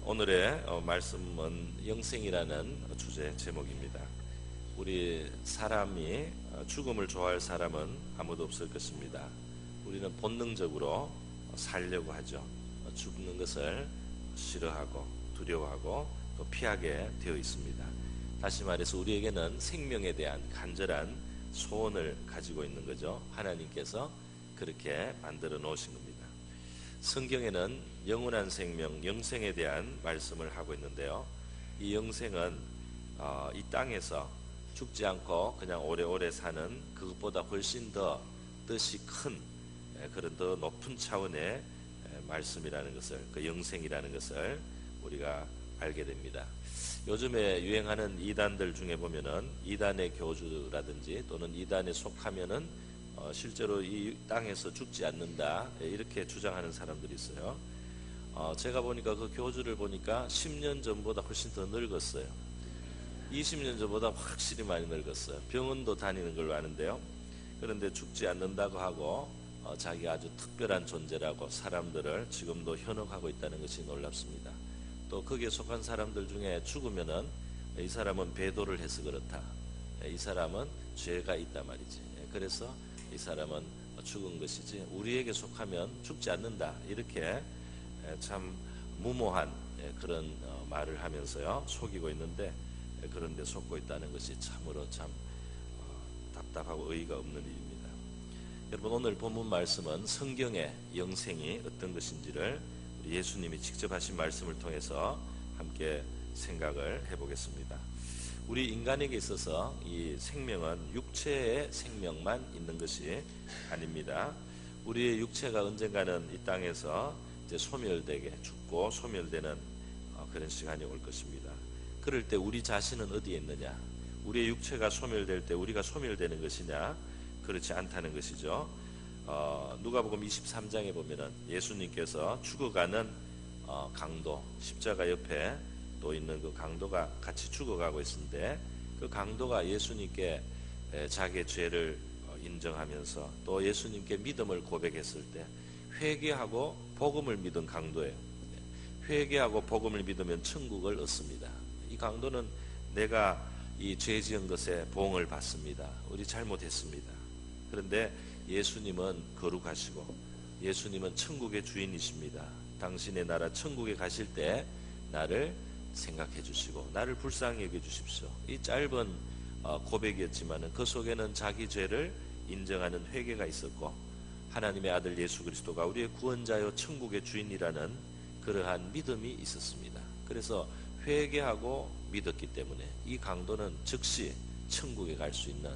오늘의 말씀은 영생이라는 주제 제목입니다. 우리 사람이 죽음을 좋아할 사람은 아무도 없을 것입니다. 우리는 본능적으로 살려고 하죠. 죽는 것을 싫어하고 두려워하고 또 피하게 되어 있습니다. 다시 말해서 우리에게는 생명에 대한 간절한 소원을 가지고 있는 거죠. 하나님께서 그렇게 만들어 놓으신 겁니다. 성경에는 영원한 생명, 영생에 대한 말씀을 하고 있는데요. 이 영생은 이 땅에서 죽지 않고 그냥 오래오래 사는 그것보다 훨씬 더 뜻이 큰 그런 더 높은 차원의 말씀이라는 것을, 그 영생이라는 것을 우리가 알게 됩니다. 요즘에 유행하는 이단들 중에 보면은 이단의 교주라든지 또는 이단에 속하면은 실제로 이 땅에서 죽지 않는다 이렇게 주장하는 사람들이 있어요. 제가 보니까 그 교주를 보니까 10년 전보다 훨씬 더 늙었어요. 20년 전보다 확실히 많이 늙었어요. 병원도 다니는 걸로 아는데요. 그런데 죽지 않는다고 하고 자기 아주 특별한 존재라고 사람들을 지금도 현혹하고 있다는 것이 놀랍습니다. 또 거기에 속한 사람들 중에 죽으면은 이 사람은 배도를 해서 그렇다, 이 사람은 죄가 있단 말이지, 그래서 이 사람은 죽은 것이지 우리에게 속하면 죽지 않는다, 이렇게 참 무모한 그런 말을 하면서요 속이고 있는데, 그런데 속고 있다는 것이 참으로 참 답답하고 의의가 없는 일입니다. 여러분, 오늘 본문 말씀은 성경의 영생이 어떤 것인지를 우리 예수님이 직접 하신 말씀을 통해서 함께 생각을 해보겠습니다. 우리 인간에게 있어서 이 생명은 육체의 생명만 있는 것이 아닙니다. 우리의 육체가 언젠가는 이 땅에서 이제 소멸되게, 죽고 소멸되는 그런 시간이 올 것입니다. 그럴 때 우리 자신은 어디에 있느냐? 우리의 육체가 소멸될 때 우리가 소멸되는 것이냐? 그렇지 않다는 것이죠. 누가복음 23장에 보면은 예수님께서 죽어가는 강도, 십자가 옆에 또 있는 그 강도가 같이 죽어가고 있는데, 그 강도가 예수님께 자기의 죄를 인정하면서 또 예수님께 믿음을 고백했을 때 회개하고 복음을 믿은 강도예요. 회개하고 복음을 믿으면 천국을 얻습니다. 이 강도는 내가 이 죄 지은 것에 보응을 받습니다. 우리 잘못했습니다. 그런데 예수님은 거룩하시고 예수님은 천국의 주인이십니다. 당신의 나라 천국에 가실 때 나를 생각해 주시고 나를 불쌍히 여겨 주십시오. 이 짧은 고백이었지만 그 속에는 자기 죄를 인정하는 회개가 있었고, 하나님의 아들 예수 그리스도가 우리의 구원자요 천국의 주인이라는 그러한 믿음이 있었습니다. 그래서 회개하고 믿었기 때문에 이 강도는 즉시 천국에 갈 수 있는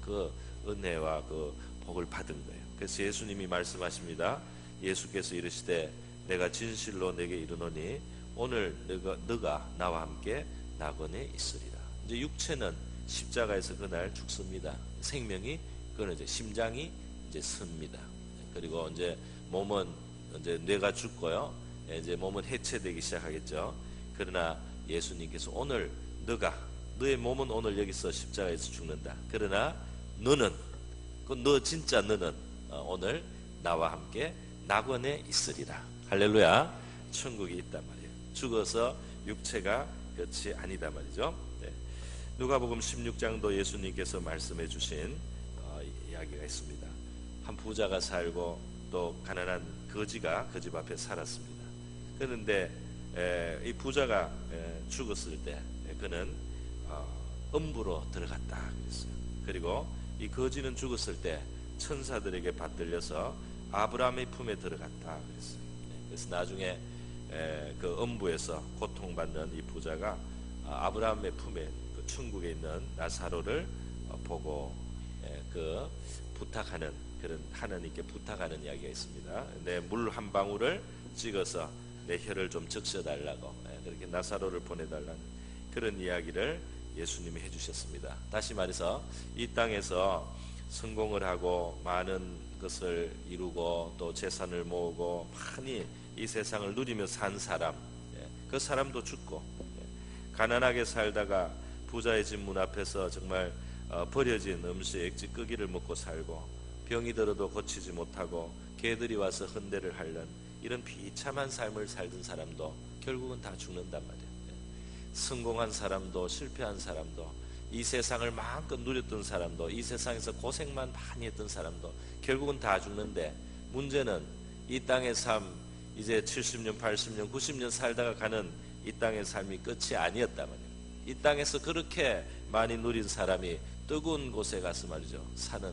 그 은혜와 그 복을 받은 거예요. 그래서 예수님이 말씀하십니다. 예수께서 이르시되 내가 진실로 내게 이르노니 오늘 너가 나와 함께 낙원에 있으리라. 이제 육체는 십자가에서 그날 죽습니다. 생명이 끊어져 심장이 이제 섭니다. 그리고 이제 몸은 이제 뇌가 죽고요. 이제 몸은 해체되기 시작하겠죠. 그러나 예수님께서 오늘 너의 몸은 오늘 여기서 십자가에서 죽는다. 그러나 너는 너 진짜 너는 오늘 나와 함께 낙원에 있으리라. 할렐루야. 천국이 있단 말이에요. 죽어서 육체가 끝이 아니다 말이죠. 네. 누가복음 16장도 예수님께서 말씀해 주신 이야기가 있습니다. 한 부자가 살고 또 가난한 거지가 그 집 앞에 살았습니다. 그런데 이 부자가 죽었을 때 그는 음부로 들어갔다 그랬어요. 그리고 이 거지는 죽었을 때 천사들에게 받들려서 아브라함의 품에 들어갔다 그랬어요. 그래서 나중에 그 음부에서 고통받는 이 부자가 아브라함의 품에 그 천국에 있는 나사로를 보고 그 부탁하는, 그런 하나님께 부탁하는 이야기가 있습니다. 내 물 한 방울을 찍어서 내 혀를 좀 적셔달라고, 그렇게 나사로를 보내달라는 그런 이야기를 예수님이 해주셨습니다. 다시 말해서 이 땅에서 성공을 하고 많은 것을 이루고 또 재산을 모으고 많이 이 세상을 누리며 산 사람, 그 사람도 죽고, 가난하게 살다가 부자의 집 문 앞에서 정말 버려진 음식 찌꺼기를 먹고 살고, 병이 들어도 고치지 못하고 개들이 와서 헌대를 하는 이런 비참한 삶을 살던 사람도 결국은 다 죽는단 말이에요. 성공한 사람도 실패한 사람도 이 세상을 마음껏 누렸던 사람도 이 세상에서 고생만 많이 했던 사람도 결국은 다 죽는데, 문제는 이 땅의 삶, 이제 70년, 80년, 90년 살다가 가는 이 땅의 삶이 끝이 아니었단 말이에요. 이 땅에서 그렇게 많이 누린 사람이 뜨거운 곳에 가서 말이죠, 사는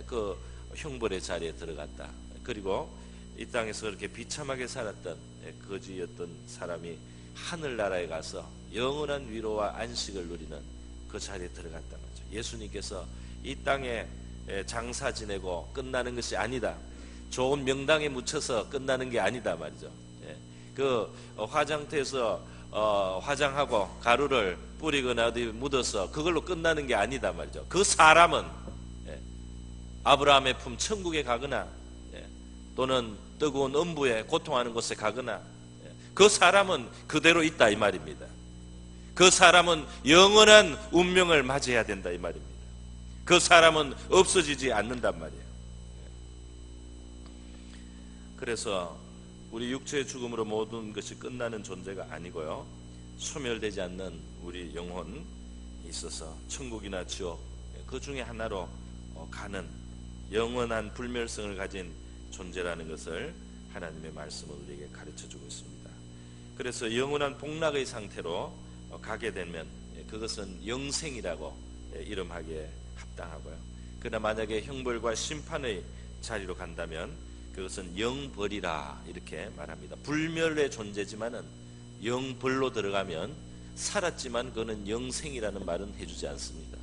그 형벌의 자리에 들어갔다. 그리고 이 땅에서 그렇게 비참하게 살았던 거지였던 사람이 하늘나라에 가서 영원한 위로와 안식을 누리는 그 자리에 들어갔단 말이죠. 예수님께서 이 땅에 장사 지내고 끝나는 것이 아니다. 좋은 명당에 묻혀서 끝나는 게 아니다 말이죠. 그 화장터에서 화장하고 가루를 뿌리거나 어디 묻어서 그걸로 끝나는 게 아니다 말이죠. 그 사람은 아브라함의 품 천국에 가거나 또는 뜨거운 음부에 고통하는 곳에 가거나 그 사람은 그대로 있다 이 말입니다. 그 사람은 영원한 운명을 맞이해야 된다 이 말입니다. 그 사람은 없어지지 않는단 말이에요. 그래서 우리 육체의 죽음으로 모든 것이 끝나는 존재가 아니고요, 소멸되지 않는 우리 영혼이 있어서 천국이나 지옥 그 중에 하나로 가는 영원한 불멸성을 가진 존재라는 것을 하나님의 말씀은 우리에게 가르쳐주고 있습니다. 그래서 영원한 복락의 상태로 가게 되면 그것은 영생이라고 이름하기에 합당하고요, 그러나 만약에 형벌과 심판의 자리로 간다면 그것은 영벌이라 이렇게 말합니다. 불멸의 존재지만은 영벌로 들어가면 살았지만 그거는 영생이라는 말은 해주지 않습니다.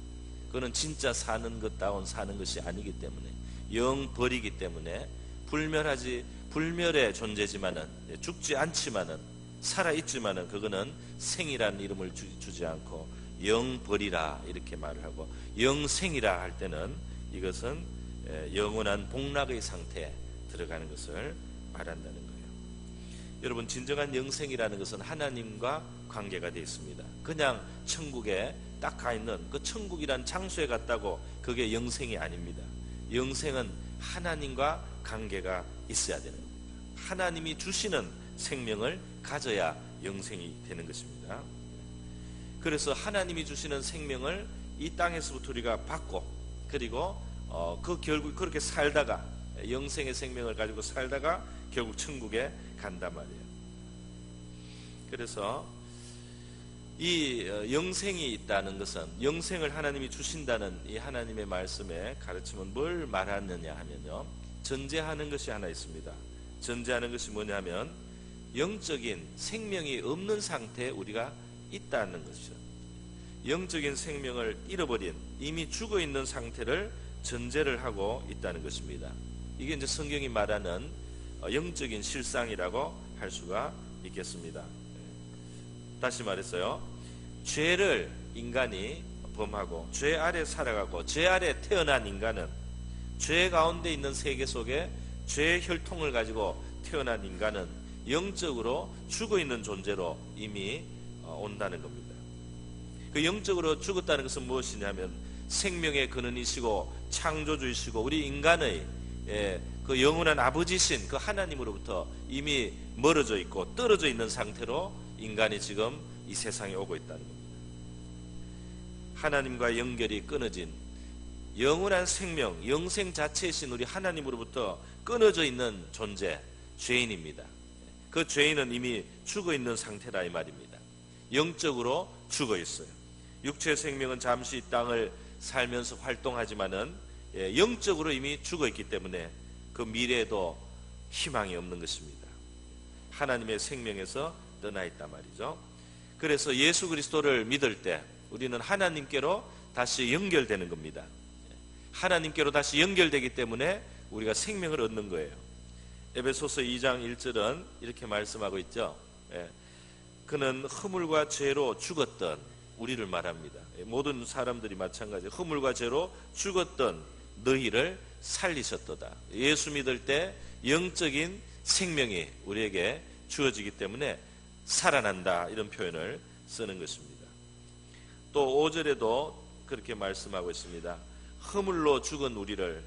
그거는 진짜 사는 것다운 사는 것이 아니기 때문에 영벌이기 때문에 불멸의 존재지만은 죽지 않지만은 살아있지만은 그거는 생이라는 이름을 주지 않고 영벌이라 이렇게 말을 하고, 영생이라 할 때는 이것은 영원한 복락의 상태에 들어가는 것을 말한다는 거예요. 여러분, 진정한 영생이라는 것은 하나님과 관계가 되어 있습니다. 그냥 천국에 딱 가 있는 그 천국이란 장소에 갔다고 그게 영생이 아닙니다. 영생은 하나님과 관계가 있어야 되는 겁니다. 하나님이 주시는 생명을 가져야 영생이 되는 것입니다. 그래서 하나님이 주시는 생명을 이 땅에서부터 우리가 받고, 그리고 그 결국 그렇게 살다가 영생의 생명을 가지고 살다가 결국 천국에 간단 말이에요. 그래서 이 영생이 있다는 것은, 영생을 하나님이 주신다는 이 하나님의 말씀의 가르침은 뭘 말하느냐 하면요, 전제하는 것이 하나 있습니다. 전제하는 것이 뭐냐면 영적인 생명이 없는 상태에 우리가 있다는 것이죠. 영적인 생명을 잃어버린, 이미 죽어 있는 상태를 전제를 하고 있다는 것입니다. 이게 이제 성경이 말하는 영적인 실상이라고 할 수가 있겠습니다. 다시 말했어요. 죄를 인간이 범하고 죄 아래 살아가고 죄 아래 태어난 인간은 죄 가운데 있는 세계 속에 죄의 혈통을 가지고 태어난 인간은 영적으로 죽어 있는 존재로 이미 온다는 겁니다. 그 영적으로 죽었다는 것은 무엇이냐면 생명의 근원이시고 창조주이시고 우리 인간의 그 영원한 아버지신 그 하나님으로부터 이미 멀어져 있고 떨어져 있는 상태로 인간이 지금 이 세상에 오고 있다는 겁니다. 하나님과 연결이 끊어진 영원한 생명, 영생 자체이신 우리 하나님으로부터 끊어져 있는 존재, 죄인입니다. 그 죄인은 이미 죽어 있는 상태라 이 말입니다. 영적으로 죽어 있어요. 육체의 생명은 잠시 이 땅을 살면서 활동하지만은 영적으로 이미 죽어 있기 때문에 그 미래에도 희망이 없는 것입니다. 하나님의 생명에서 떠나 있단 말이죠. 그래서 예수 그리스도를 믿을 때 우리는 하나님께로 다시 연결되는 겁니다. 하나님께로 다시 연결되기 때문에 우리가 생명을 얻는 거예요. 에베소서 2장 1절은 이렇게 말씀하고 있죠. 그는 허물과 죄로 죽었던 우리를 말합니다. 모든 사람들이 마찬가지예요. 허물과 죄로 죽었던 너희를 살리셨도다. 예수 믿을 때 영적인 생명이 우리에게 주어지기 때문에 살아난다, 이런 표현을 쓰는 것입니다. 또 5절에도 그렇게 말씀하고 있습니다. 허물로 죽은 우리를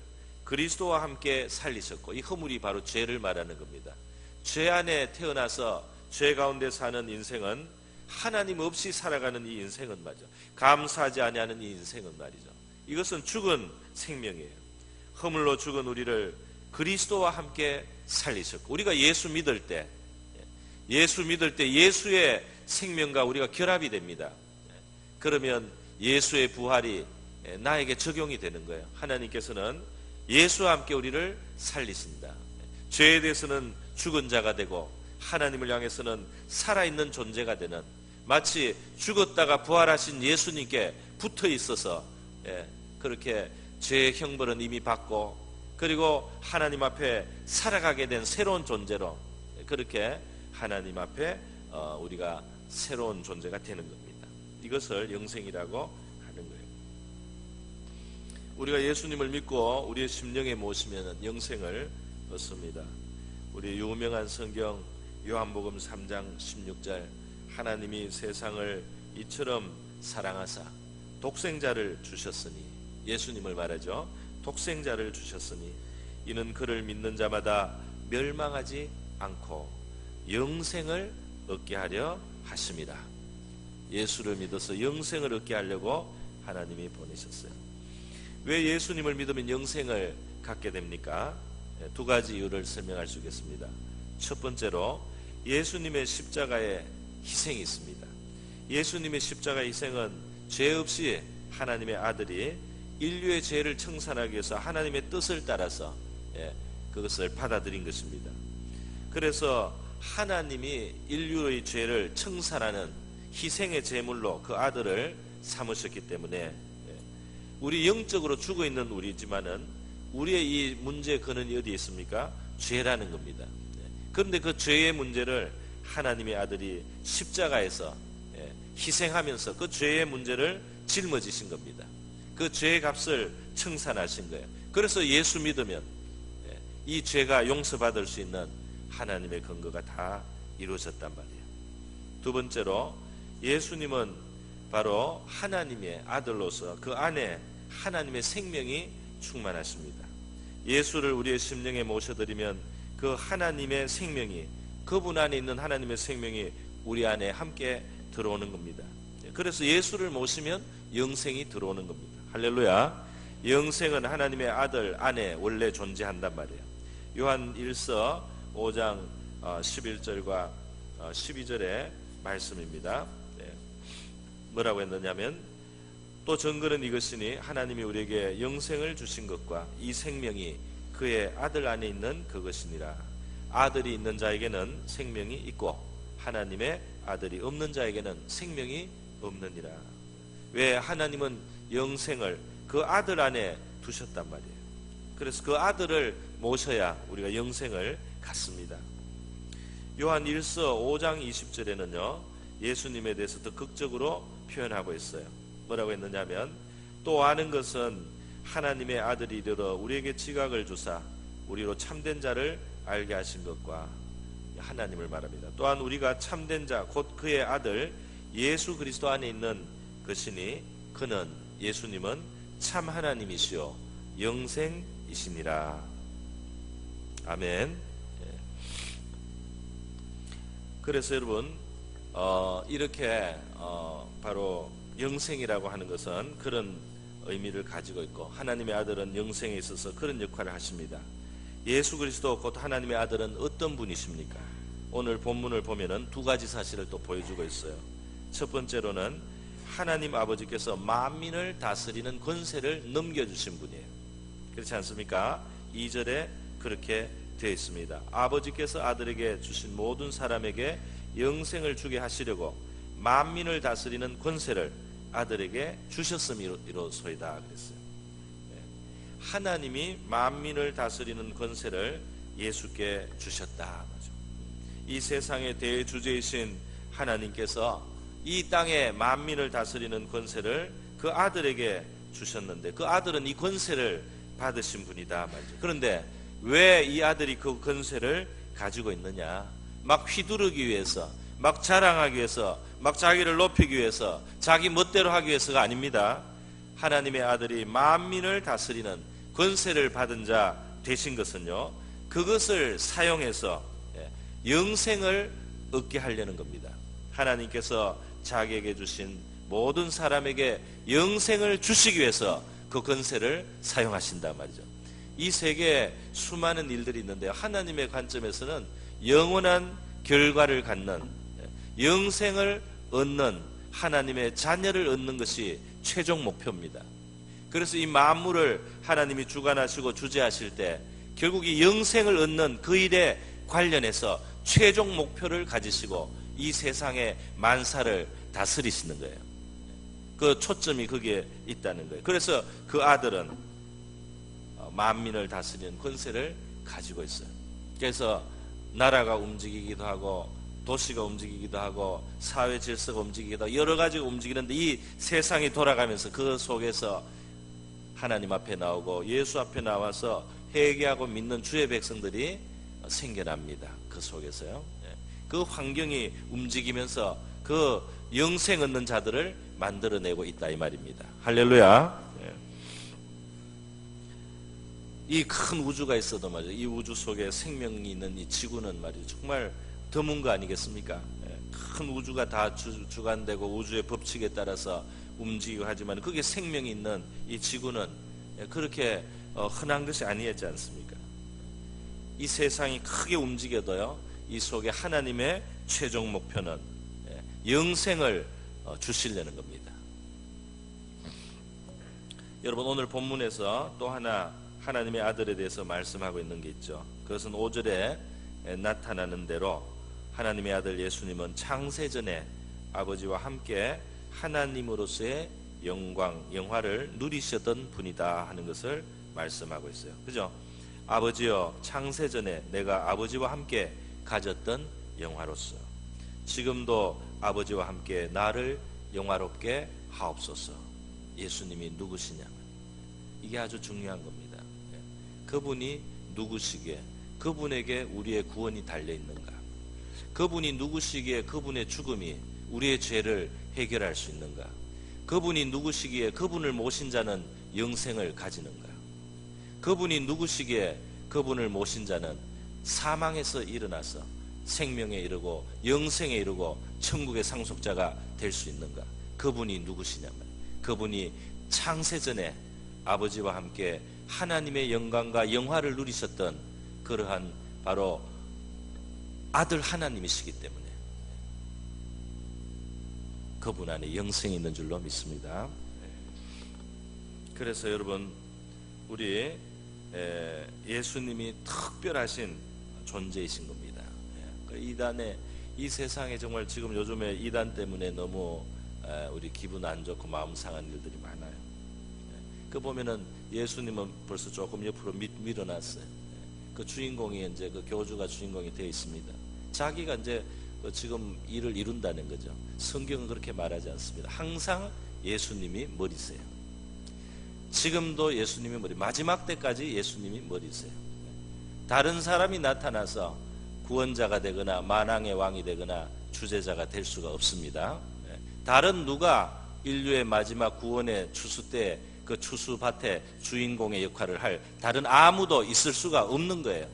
그리스도와 함께 살리셨고, 이 허물이 바로 죄를 말하는 겁니다. 죄 안에 태어나서 죄 가운데 사는 인생은, 하나님 없이 살아가는 이 인생은 말이죠, 감사하지 아니하는 이 인생은 말이죠, 이것은 죽은 생명이에요. 허물로 죽은 우리를 그리스도와 함께 살리셨고, 우리가 예수 믿을 때 예수의 생명과 우리가 결합이 됩니다. 그러면 예수의 부활이 나에게 적용이 되는 거예요. 하나님께서는 예수와 함께 우리를 살리신다. 죄에 대해서는 죽은 자가 되고 하나님을 향해서는 살아있는 존재가 되는, 마치 죽었다가 부활하신 예수님께 붙어 있어서 그렇게 죄의 형벌은 이미 받고, 그리고 하나님 앞에 살아가게 된 새로운 존재로, 그렇게 하나님 앞에 우리가 새로운 존재가 되는 겁니다. 이것을 영생이라고 하는 거예요. 우리가 예수님을 믿고 우리의 심령에 모시면 영생을 얻습니다. 우리 유명한 성경 요한복음 3장 16절, 하나님이 세상을 이처럼 사랑하사 독생자를 주셨으니, 예수님을 말하죠. 독생자를 주셨으니 이는 그를 믿는 자마다 멸망하지 않고 영생을 얻게 하려 하심이라. 예수를 믿어서 영생을 얻게 하려고 하나님이 보내셨어요. 왜 예수님을 믿으면 영생을 갖게 됩니까? 두 가지 이유를 설명할 수 있겠습니다. 첫 번째로, 예수님의 십자가의 희생이 있습니다. 예수님의 십자가 희생은 죄 없이 하나님의 아들이 인류의 죄를 청산하기 위해서 하나님의 뜻을 따라서 그것을 받아들인 것입니다. 그래서 하나님이 인류의 죄를 청산하는 희생의 제물로 그 아들을 삼으셨기 때문에, 우리 영적으로 죽어있는 우리지만은 우리의 이 문제의 근원이 어디에 있습니까? 죄라는 겁니다. 그런데 그 죄의 문제를 하나님의 아들이 십자가에서 희생하면서 그 죄의 문제를 짊어지신 겁니다. 그 죄의 값을 청산하신 거예요. 그래서 예수 믿으면 이 죄가 용서받을 수 있는 하나님의 근거가 다 이루어졌단 말이에요. 두 번째로, 예수님은 바로 하나님의 아들로서 그 안에 하나님의 생명이 충만하십니다. 예수를 우리의 심령에 모셔드리면 그 하나님의 생명이, 그분 안에 있는 하나님의 생명이 우리 안에 함께 들어오는 겁니다. 그래서 예수를 모시면 영생이 들어오는 겁니다. 할렐루야. 영생은 하나님의 아들 안에 원래 존재한단 말이에요. 요한 1서 5장 11절과 12절의 말씀입니다. 뭐라고 했느냐면, 또 증거는 이것이니 하나님이 우리에게 영생을 주신 것과 이 생명이 그의 아들 안에 있는 그것이니라. 아들이 있는 자에게는 생명이 있고 하나님의 아들이 없는 자에게는 생명이 없느니라. 왜? 하나님은 영생을 그 아들 안에 두셨단 말이에요. 그래서 그 아들을 모셔야 우리가 영생을 갖습니다. 요한 1서 5장 20절에는요 예수님에 대해서 더 극적으로 표현하고 있어요. 뭐라고 했느냐면, 또 아는 것은 하나님의 아들이 이르러 우리에게 지각을 주사 우리로 참된 자를 알게 하신 것과, 하나님을 말합니다. 또한 우리가 참된 자 곧 그의 아들 예수 그리스도 안에 있는 것이니 그는, 예수님은 참 하나님이시요 영생이시니라. 아멘. 그래서 여러분, 이렇게 바로 영생이라고 하는 것은 그런 의미를 가지고 있고, 하나님의 아들은 영생에 있어서 그런 역할을 하십니다. 예수 그리스도 곧 하나님의 아들은 어떤 분이십니까? 오늘 본문을 보면은 두 가지 사실을 또 보여주고 있어요. 첫 번째로는 하나님 아버지께서 만민을 다스리는 권세를 넘겨주신 분이에요. 그렇지 않습니까? 2절에 그렇게 되어 있습니다. 아버지께서 아들에게 주신 모든 사람에게 영생을 주게 하시려고 만민을 다스리는 권세를 아들에게 주셨음이로소이다 그랬어요. 하나님이 만민을 다스리는 권세를 예수께 주셨다. 이 세상의 대주제이신 하나님께서 이 땅의 만민을 다스리는 권세를 그 아들에게 주셨는데, 그 아들은 이 권세를 받으신 분이다 말이죠. 그런데 왜 이 아들이 그 권세를 가지고 있느냐? 막 휘두르기 위해서, 막 자랑하기 위해서, 막 자기를 높이기 위해서, 자기 멋대로 하기 위해서가 아닙니다. 하나님의 아들이 만민을 다스리는 권세를 받은 자 되신 것은요, 그것을 사용해서 영생을 얻게 하려는 겁니다. 하나님께서 자기에게 주신 모든 사람에게 영생을 주시기 위해서 그 권세를 사용하신단 말이죠. 이 세계에 수많은 일들이 있는데요, 하나님의 관점에서는 영원한 결과를 갖는, 영생을 얻는, 하나님의 자녀를 얻는 것이 최종 목표입니다. 그래서 이 만물을 하나님이 주관하시고 주재하실 때 결국 이 영생을 얻는 그 일에 관련해서 최종 목표를 가지시고 이 세상의 만사를 다스리시는 거예요. 그 초점이 거기에 있다는 거예요. 그래서 그 아들은 만민을 다스리는 권세를 가지고 있어요. 그래서 나라가 움직이기도 하고 도시가 움직이기도 하고 사회 질서가 움직이기도 하고 여러 가지가 움직이는데 이 세상이 돌아가면서 그 속에서 하나님 앞에 나오고 예수 앞에 나와서 회개하고 믿는 주의 백성들이 생겨납니다. 그 속에서요. 그 환경이 움직이면서 그 영생 얻는 자들을 만들어내고 있다 이 말입니다. 할렐루야. 이 큰 우주가 있어도 말이죠, 이 우주 속에 생명이 있는 이 지구는 말이죠, 정말 드문 거 아니겠습니까? 큰 우주가 다 주관되고 우주의 법칙에 따라서 움직이고 하지만 그게 생명이 있는 이 지구는 그렇게 흔한 것이 아니었지 않습니까? 이 세상이 크게 움직여도요, 이 속에 하나님의 최종 목표는 영생을 주시려는 겁니다. 여러분, 오늘 본문에서 또 하나 하나님의 아들에 대해서 말씀하고 있는 게 있죠. 그것은 5절에 나타나는 대로 하나님의 아들 예수님은 창세전에 아버지와 함께 하나님으로서의 영화를 누리셨던 분이다 하는 것을 말씀하고 있어요. 그죠? 아버지여, 창세전에 내가 아버지와 함께 가졌던 영화로서 지금도 아버지와 함께 나를 영화롭게 하옵소서. 예수님이 누구시냐, 이게 아주 중요한 겁니다. 그분이 누구시기에 그분에게 우리의 구원이 달려있는가, 그분이 누구시기에 그분의 죽음이 우리의 죄를 해결할 수 있는가, 그분이 누구시기에 그분을 모신 자는 영생을 가지는가, 그분이 누구시기에 그분을 모신 자는 사망에서 일어나서 생명에 이르고 영생에 이르고 천국의 상속자가 될 수 있는가, 그분이 누구시냐면 그분이 창세전에 아버지와 함께 하나님의 영광과 영화를 누리셨던 그러한 바로 아들 하나님이시기 때문에 그분 안에 영생이 있는 줄로 믿습니다. 그래서 여러분, 우리 예수님이 특별하신 존재이신 겁니다. 이단에, 이 세상에 정말 지금 요즘에 이단 때문에 너무 우리 기분 안 좋고 마음 상한 일들이 많아요. 그 보면은 예수님은 벌써 조금 옆으로 밀어놨어요. 그 주인공이 이제 그 교주가 주인공이 되어 있습니다. 자기가 이제 지금 일을 이룬다는 거죠. 성경은 그렇게 말하지 않습니다. 항상 예수님이 머리세요. 지금도 예수님이 머리, 마지막 때까지 예수님이 머리세요. 다른 사람이 나타나서 구원자가 되거나 만왕의 왕이 되거나 주제자가 될 수가 없습니다. 다른 누가 인류의 마지막 구원의 추수 때 그 추수밭의 주인공의 역할을 할 다른 아무도 있을 수가 없는 거예요.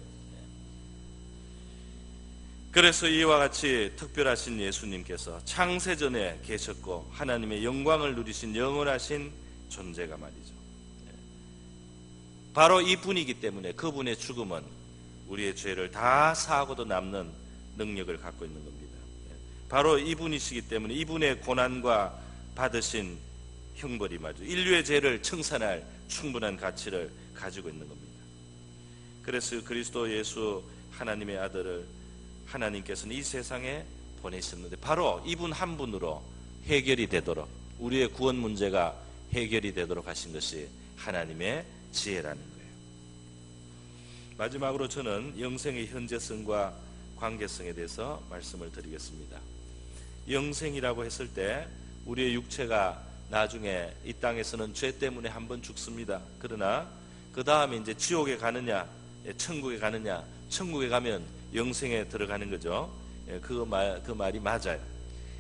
그래서 이와 같이 특별하신 예수님께서 창세전에 계셨고 하나님의 영광을 누리신 영원하신 존재가 말이죠. 바로 이분이기 때문에 그분의 죽음은 우리의 죄를 다 사하고도 남는 능력을 갖고 있는 겁니다. 바로 이분이시기 때문에 이분의 고난과 받으신 형벌이 말이죠, 인류의 죄를 청산할 충분한 가치를 가지고 있는 겁니다. 그래서 그리스도 예수 하나님의 아들을 하나님께서는 이 세상에 보내셨는데 바로 이분 한 분으로 해결이 되도록, 우리의 구원 문제가 해결이 되도록 하신 것이 하나님의 지혜라는 거예요. 마지막으로 저는 영생의 현재성과 관계성에 대해서 말씀을 드리겠습니다. 영생이라고 했을 때 우리의 육체가 나중에 이 땅에서는 죄 때문에 한번 죽습니다. 그러나 그 다음에 이제 지옥에 가느냐 천국에 가느냐, 천국에 가면 영생에 들어가는 거죠. 그 말이 맞아요.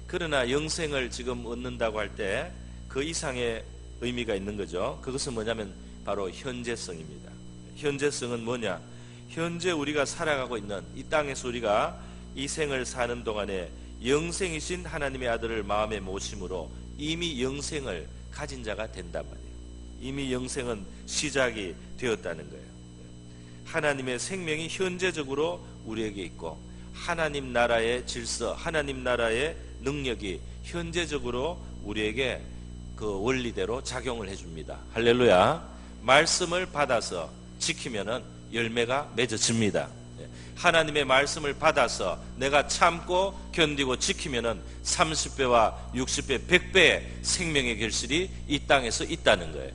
그러나 영생을 지금 얻는다고 할 때 그 이상의 의미가 있는 거죠. 그것은 뭐냐면 바로 현재성입니다. 현재성은 뭐냐? 현재 우리가 살아가고 있는 이 땅에서 우리가 이 생을 사는 동안에 영생이신 하나님의 아들을 마음에 모심으로 이미 영생을 가진 자가 된단 말이에요. 이미 영생은 시작이 되었다는 거예요. 하나님의 생명이 현재적으로 우리에게 있고 하나님 나라의 질서, 하나님 나라의 능력이 현재적으로 우리에게 그 원리대로 작용을 해줍니다. 할렐루야. 말씀을 받아서 지키면은 열매가 맺어집니다. 하나님의 말씀을 받아서 내가 참고 견디고 지키면은 30배와 60배, 100배의 생명의 결실이 이 땅에서 있다는 거예요.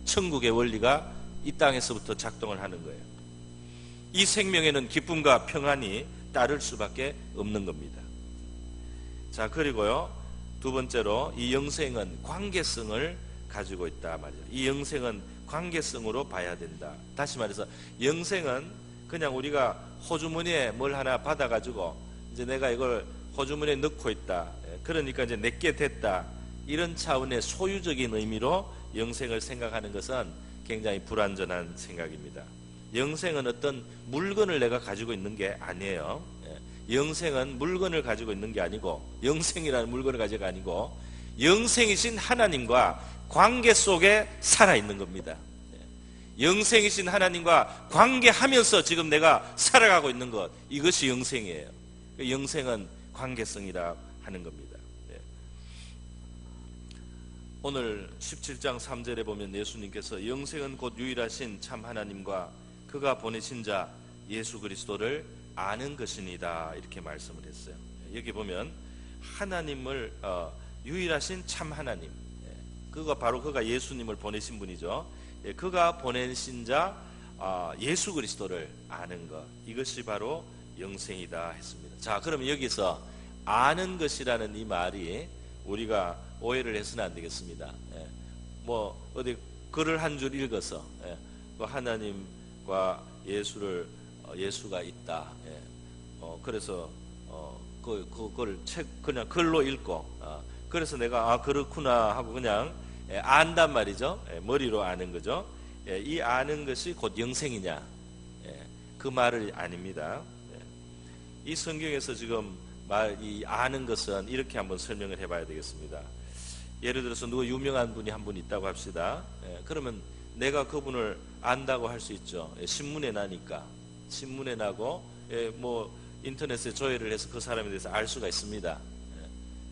천국의 원리가 이 땅에서부터 작동을 하는 거예요. 이 생명에는 기쁨과 평안이 따를 수밖에 없는 겁니다. 자, 그리고요, 두 번째로 이 영생은 관계성을 가지고 있다 말이에요. 이 영생은 관계성으로 봐야 된다. 다시 말해서 영생은 그냥 우리가 호주머니에 뭘 하나 받아가지고 이제 내가 이걸 호주머니에 넣고 있다, 그러니까 이제 내게 됐다, 이런 차원의 소유적인 의미로 영생을 생각하는 것은 굉장히 불완전한 생각입니다. 영생은 어떤 물건을 내가 가지고 있는 게 아니에요. 영생은 물건을 가지고 있는 게 아니고, 영생이라는 물건을 가지고 아니고 영생이신 하나님과 관계 속에 살아있는 겁니다. 영생이신 하나님과 관계하면서 지금 내가 살아가고 있는 것, 이것이 영생이에요. 영생은 관계성이라 하는 겁니다. 오늘 17장 3절에 보면 예수님께서 영생은 곧 유일하신 참 하나님과 그가 보내신 자 예수 그리스도를 아는 것이니다, 이렇게 말씀을 했어요. 여기 보면 하나님을 유일하신 참 하나님, 그가 바로 그가 예수님을 보내신 분이죠. 그가 보내신 자 예수 그리스도를 아는 것, 이것이 바로 영생이다 했습니다. 자, 그러면 여기서 아는 것이라는 이 말이 우리가 오해를 해서는 안 되겠습니다. 뭐 어디 글을 한 줄 읽어서 그 하나님과 예수가 있다, 그래서 그걸 그냥 글로 읽고 그래서 내가 그렇구나 하고 그냥 안단 말이죠. 머리로 아는 거죠. 이 아는 것이 곧 영생이냐, 그 말이 아닙니다. 이 성경에서 지금 이 아는 것은 이렇게 한번 설명을 해봐야 되겠습니다. 예를 들어서 누구 유명한 분이 한 분 있다고 합시다. 그러면 내가 그분을 안다고 할 수 있죠. 신문에 나니까, 신문에 나고 뭐 인터넷에 조회를 해서 그 사람에 대해서 알 수가 있습니다.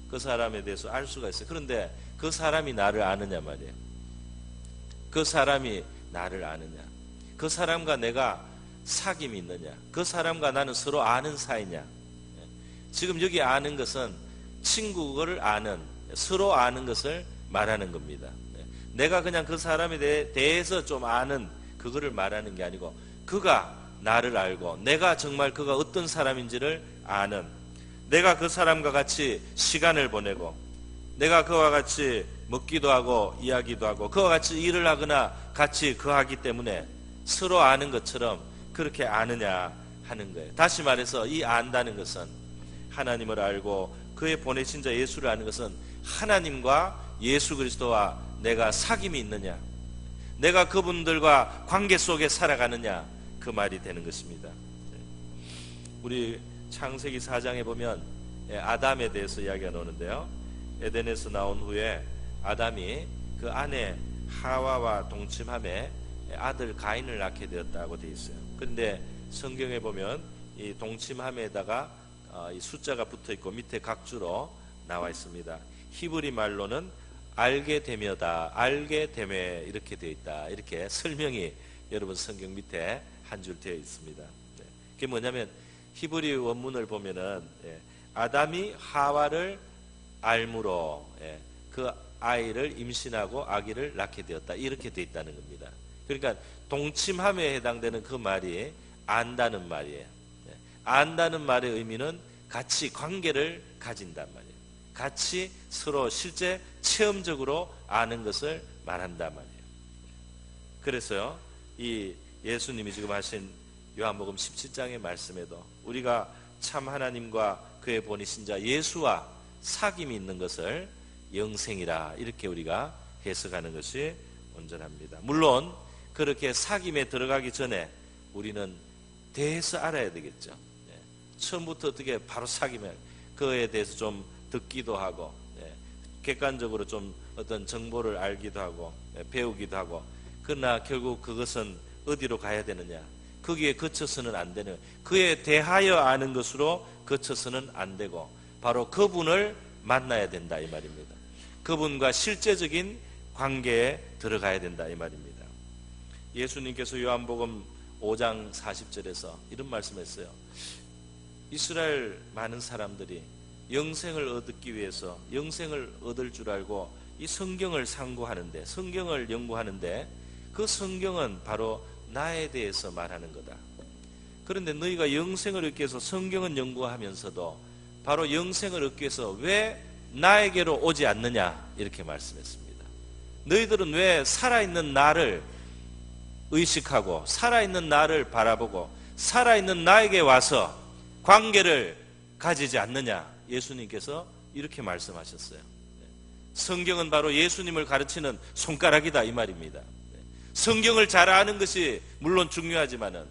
그 사람에 대해서 알 수가 있어요. 그런데 그 사람이 나를 아느냐 말이에요. 그 사람이 나를 아느냐, 그 사람과 내가 사귐이 있느냐, 그 사람과 나는 서로 아는 사이냐. 지금 여기 아는 것은 친구를 아는, 서로 아는 것을 말하는 겁니다. 내가 그냥 그 사람에 대해서 좀 아는 그거를 말하는 게 아니고, 그가 나를 알고 내가 정말 그가 어떤 사람인지를 아는, 내가 그 사람과 같이 시간을 보내고 내가 그와 같이 먹기도 하고 이야기도 하고 그와 같이 일을 하거나 같이 거하기 때문에 서로 아는 것처럼 그렇게 아느냐 하는 거예요. 다시 말해서 이 안다는 것은, 하나님을 알고 그의 보내신 자 예수를 아는 것은 하나님과 예수 그리스도와 내가 사귐이 있느냐, 내가 그분들과 관계 속에 살아가느냐, 그 말이 되는 것입니다. 우리 창세기 4장에 보면 아담에 대해서 이야기가 나오는데요. 에덴에서 나온 후에 아담이 그 아내 하와와 동침함에 아들 가인을 낳게 되었다고 되어 있어요. 그런데 성경에 보면 이 동침함에다가 이 숫자가 붙어 있고 밑에 각주로 나와 있습니다. 히브리 말로는 알게 되며다, 알게 되매, 이렇게 되어 있다, 이렇게 설명이 여러분 성경 밑에 한 줄 되어 있습니다. 그게 뭐냐면 히브리 원문을 보면은 아담이 하와를 알므로 그 아이를 임신하고 아기를 낳게 되었다, 이렇게 되어 있다는 겁니다. 그러니까 동침함에 해당되는 그 말이 안다는 말이에요. 안다는 말의 의미는 같이 관계를 가진단 말이에요. 같이 서로 실제 체험적으로 아는 것을 말한단 말이에요. 그래서요, 이 예수님이 지금 하신 요한복음 17장의 말씀에도 우리가 참 하나님과 그의 보내신 자 예수와 사귐이 있는 것을 영생이라, 이렇게 우리가 해석하는 것이 온전합니다. 물론 그렇게 사귐에 들어가기 전에 우리는 대해서 알아야 되겠죠. 처음부터 어떻게 바로 사귀면 그에 대해서 좀 듣기도 하고, 객관적으로 좀 어떤 정보를 알기도 하고, 배우기도 하고, 그러나 결국 그것은 어디로 가야 되느냐? 거기에 그쳐서는 안 되는, 그에 대하여 아는 것으로 그쳐서는 안 되고, 바로 그분을 만나야 된다 이 말입니다. 그분과 실제적인 관계에 들어가야 된다 이 말입니다. 예수님께서 요한복음 5장 40절에서 이런 말씀했어요. 이스라엘 많은 사람들이 영생을 얻기 위해서 영생을 얻을 줄 알고 이 성경을 상고하는데, 성경을 연구하는데, 그 성경은 바로 나에 대해서 말하는 거다. 그런데 너희가 영생을 얻기 위해서 성경은 연구하면서도 바로 영생을 얻기 위해서 왜 나에게로 오지 않느냐 이렇게 말씀했습니다. 너희들은 왜 살아있는 나를 의식하고 살아있는 나를 바라보고 살아있는 나에게 와서 관계를 가지지 않느냐? 예수님께서 이렇게 말씀하셨어요. 성경은 바로 예수님을 가르치는 손가락이다 이 말입니다. 성경을 잘 아는 것이 물론 중요하지만은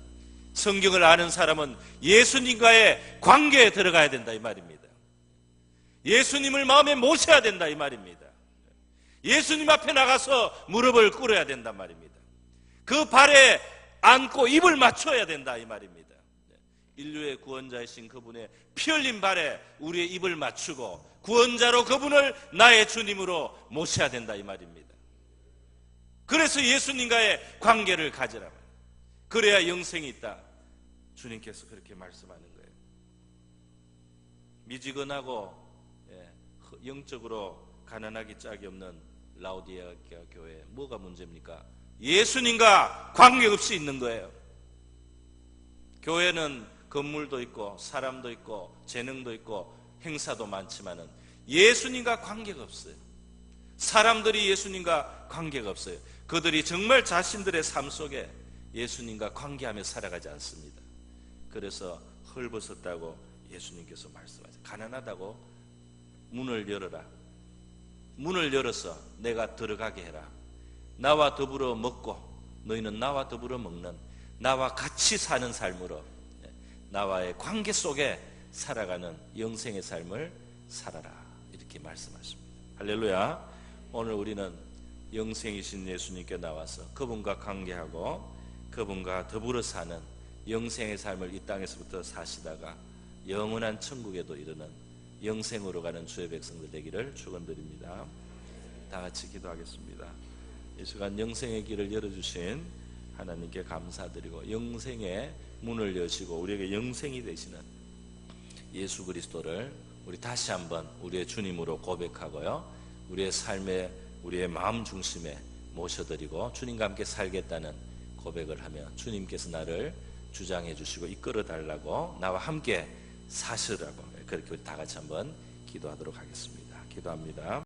성경을 아는 사람은 예수님과의 관계에 들어가야 된다 이 말입니다. 예수님을 마음에 모셔야 된다 이 말입니다. 예수님 앞에 나가서 무릎을 꿇어야 된단 말입니다. 그 발에 안고 입을 맞춰야 된다 이 말입니다. 인류의 구원자이신 그분의 피 흘린 발에 우리의 입을 맞추고 구원자로 그분을 나의 주님으로 모셔야 된다 이 말입니다. 그래서 예수님과의 관계를 가지라. 그래야 영생이 있다. 주님께서 그렇게 말씀하는 거예요. 미지근하고 영적으로 가난하기 짝이 없는 라오디게아 교회, 뭐가 문제입니까? 예수님과 관계없이 있는 거예요. 교회는 건물도 있고 사람도 있고 재능도 있고 행사도 많지만은 예수님과 관계가 없어요. 사람들이 예수님과 관계가 없어요. 그들이 정말 자신들의 삶 속에 예수님과 관계하며 살아가지 않습니다. 그래서 헐벗었다고 예수님께서 말씀하세요. 가난하다고 문을 열어라. 문을 열어서 내가 들어가게 해라. 나와 더불어 먹고 너희는 나와 더불어 먹는, 나와 같이 사는 삶으로 나와의 관계 속에 살아가는 영생의 삶을 살아라 이렇게 말씀하십니다. 할렐루야. 오늘 우리는 영생이신 예수님께 나와서 그분과 관계하고 그분과 더불어 사는 영생의 삶을 이 땅에서부터 사시다가 영원한 천국에도 이르는 영생으로 가는 주의 백성들 되기를 축원드립니다. 다 같이 기도하겠습니다. 이 시간 영생의 길을 열어주신 하나님께 감사드리고 영생의 문을 여시고 우리에게 영생이 되시는 예수 그리스도를 우리 다시 한번 우리의 주님으로 고백하고요, 우리의 삶에 우리의 마음 중심에 모셔드리고 주님과 함께 살겠다는 고백을 하며 주님께서 나를 주장해 주시고 이끌어 달라고, 나와 함께 사시라고, 그렇게 우리 다 같이 한번 기도하도록 하겠습니다. 기도합니다.